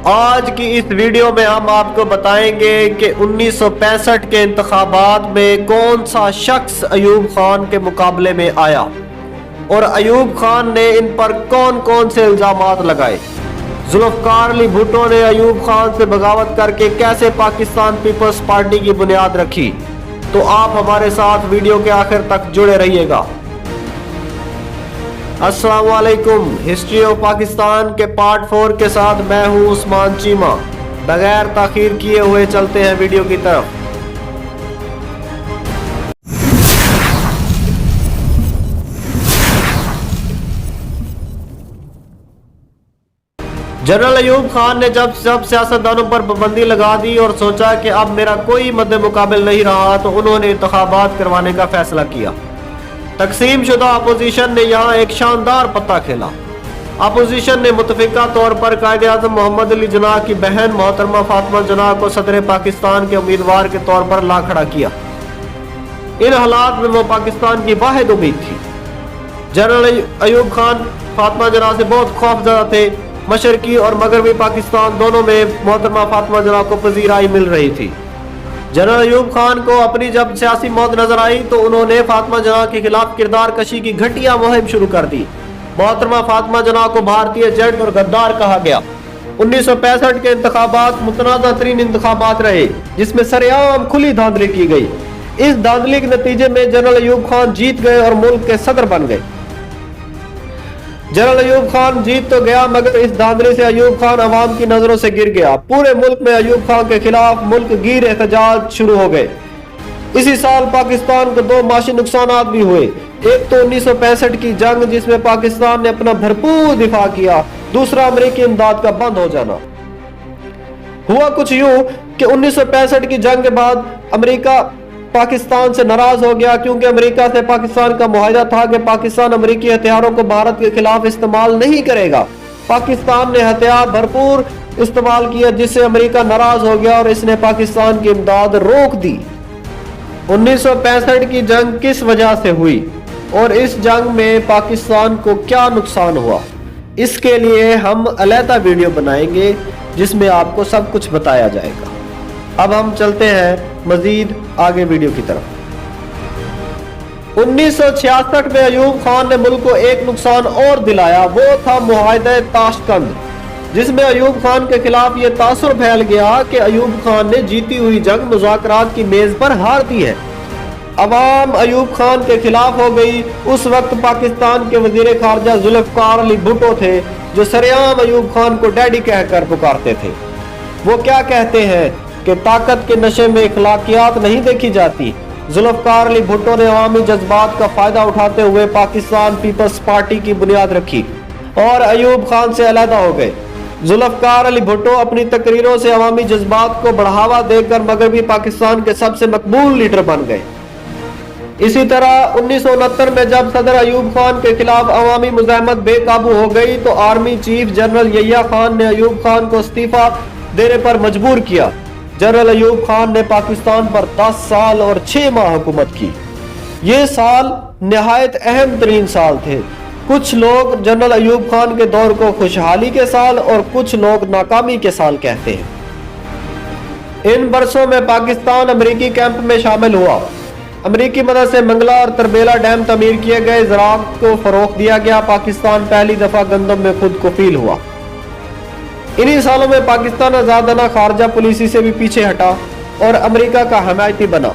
آج کی اس ویڈیو میں ہم آپ کو بتائیں گے کہ 1965 کے انتخابات میں کون سا شخص ایوب خان کے مقابلے میں آیا اور ایوب خان نے ان پر کون کون سے الزامات لگائے۔ ذوالفقار علی بھٹو نے ایوب خان سے بغاوت کر کے کیسے پاکستان پیپلز پارٹی کی بنیاد رکھی، تو آپ ہمارے ساتھ ویڈیو کے آخر تک جڑے رہیے گا۔ السلام علیکم، ہسٹری آف پاکستان کے پارٹ 4 کے ساتھ میں ہوں عثمان چیمہ۔ بغیر تاخیر کیے ہوئے چلتے ہیں ویڈیو کی طرف۔ جنرل ایوب خان نے جب سیاستدانوں پر پابندی لگا دی اور سوچا کہ اب میرا کوئی مد مقابل نہیں رہا، تو انہوں نے انتخابات کروانے کا فیصلہ کیا۔ تقسیم شدہ اپوزیشن نے یہاں ایک شاندار پتہ کھیلا۔ اپوزیشن نے متفقہ طور پر قائد اعظم محمد علی جناح کی بہن محترمہ فاطمہ جناح کو صدر پاکستان کے امیدوار کے طور پر لا کھڑا کیا۔ ان حالات میں وہ پاکستان کی واحد امید تھی۔ جنرل ایوب خان فاطمہ جناح سے بہت خوفزدہ تھے۔ مشرقی اور مغربی پاکستان دونوں میں محترمہ فاطمہ جناح کو پذیرائی مل رہی تھی۔ جنرل ایوب خان کو اپنی جب سیاسی موت نظر آئی تو انہوں نے فاطمہ جناح کے خلاف کردار کشی کی گھٹیا مہم شروع کر دی۔ محترمہ فاطمہ جناح کو بھارتی ایجنٹ اور غدار کہا گیا۔ 1965 کے انتخابات متنازع ترین انتخابات رہے، جس میں سرعام کھلی دھاندلی کی گئی۔ اس دھاندلی کے نتیجے میں جنرل ایوب خان جیت گئے اور ملک کے صدر بن گئے۔ جنرل ایوب خان جیت تو گیا، مگر اس دھاندلی سے ایوب خان عوام کی نظروں سے گر گیا۔ پورے ملک میں ایوب خان کے خلاف ملک گیر احتجاج شروع ہو گئے۔ اسی سال پاکستان کو 2 معاشی نقصانات بھی ہوئے۔ ایک تو 1965 کی جنگ، جس میں پاکستان نے اپنا بھرپور دفاع کیا، دوسرا امریکی امداد کا بند ہو جانا۔ ہوا کچھ یوں کہ 1965 کی جنگ کے بعد امریکہ پاکستان سے ناراض ہو گیا، کیونکہ امریکہ سے پاکستان کا معاہدہ تھا کہ پاکستان امریکی ہتھیاروں کو بھارت کے خلاف استعمال نہیں کرے گا۔ پاکستان نے ہتھیار بھرپور استعمال کیا، جس سے امریکہ ناراض ہو گیا اور اس نے پاکستان کی امداد روک دی۔ 1965 کی جنگ کس وجہ سے ہوئی اور اس جنگ میں پاکستان کو کیا نقصان ہوا، اس کے لیے ہم علیحدہ ویڈیو بنائیں گے جس میں آپ کو سب کچھ بتایا جائے گا۔ اب ہم چلتے ہیں مزید آگے ویڈیو کی طرف۔ 1966 میں ایوب خان نے ملک کو ایک نقصان اور دلایا، وہ تھا معاہدہ تاشقند، جس میں ایوب خان کے خلاف یہ تاثر پھیل گیا کہ ایوب خان نے جیتی ہوئی جنگ مذاکرات کی میز پر ہار دی ہے۔ عوام ایوب خان کے خلاف ہو گئی۔ اس وقت پاکستان کے وزیر خارجہ ذوالفقار علی بھٹو تھے، جو سرعام ایوب خان کو ڈیڈی کہہ کر پکارتے تھے۔ وہ کیا کہتے ہیں کہ طاقت کے نشے میں اخلاقیات نہیں دیکھی جاتی۔ ذوالفقار علی بھٹو نے عوامی جذبات کا فائدہ اٹھاتے ہوئے پاکستان پیپلز پارٹی کی بنیاد رکھی اور ایوب خان سے علیحدہ ہو گئے۔ ذوالفقار علی بھٹو اپنی تقریروں سے عوامی جذبات کو بڑھاوا دے کر مغربی پاکستان کے سب سے مقبول لیڈر بن گئے۔ اسی طرح 1969 میں جب صدر ایوب خان کے خلاف عوامی مزاحمت بے قابو ہو گئی تو army chief general Yahya Khan نے ایوب خان کو استعفیٰ دینے پر مجبور کیا۔ جنرل ایوب خان نے پاکستان پر 10 سال اور 6 ماہ حکومت کی۔ یہ سال نہایت اہم ترین سال تھے۔ کچھ لوگ جنرل ایوب خان کے دور کو خوشحالی کے سال اور کچھ لوگ ناکامی کے سال کہتے ہیں۔ ان برسوں میں پاکستان امریکی کیمپ میں شامل ہوا۔ امریکی مدد سے منگلہ اور تربیلا ڈیم تعمیر کیے گئے، زراعت کو فروغ دیا گیا۔ پاکستان پہلی دفعہ گندم میں خود کفیل ہوا۔ انہی سالوں میں پاکستان آزادانہ خارجہ پالیسی سے بھی پیچھے ہٹا اور امریکہ کا حمایتی بنا۔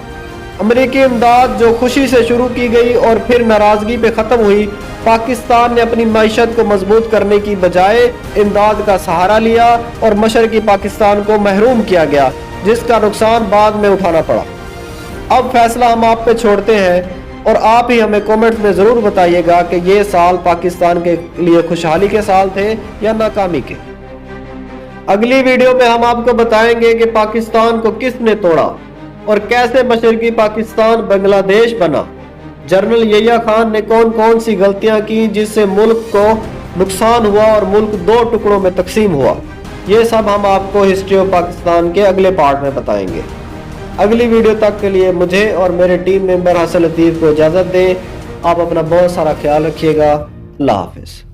امریکی امداد جو خوشی سے شروع کی گئی اور پھر ناراضگی پہ ختم ہوئی، پاکستان نے اپنی معیشت کو مضبوط کرنے کی بجائے امداد کا سہارا لیا اور مشرقی پاکستان کو محروم کیا گیا، جس کا نقصان بعد میں اٹھانا پڑا۔ اب فیصلہ ہم آپ پہ چھوڑتے ہیں اور آپ ہی ہمیں کومنٹ میں ضرور بتائیے گا کہ یہ سال پاکستان کے لیے خوشحالی کے سال تھے یا ناکامی کے۔ اگلی ویڈیو میں ہم آپ کو بتائیں گے کہ پاکستان کو کس نے توڑا اور کیسے مشرقی پاکستان بنگلہ دیش بنا۔ جنرل یحییٰ خان نے کون کون سی غلطیاں کی جس سے ملک کو نقصان ہوا اور ملک 2 ٹکڑوں میں تقسیم ہوا۔ یہ سب ہم آپ کو ہسٹری آف پاکستان کے اگلے پارٹ میں بتائیں گے۔ اگلی ویڈیو تک کے لیے مجھے اور میرے ٹیم ممبر حسن لطیف کو اجازت دیں۔ آپ اپنا بہت سارا خیال رکھیے گا۔ اللہ حافظ۔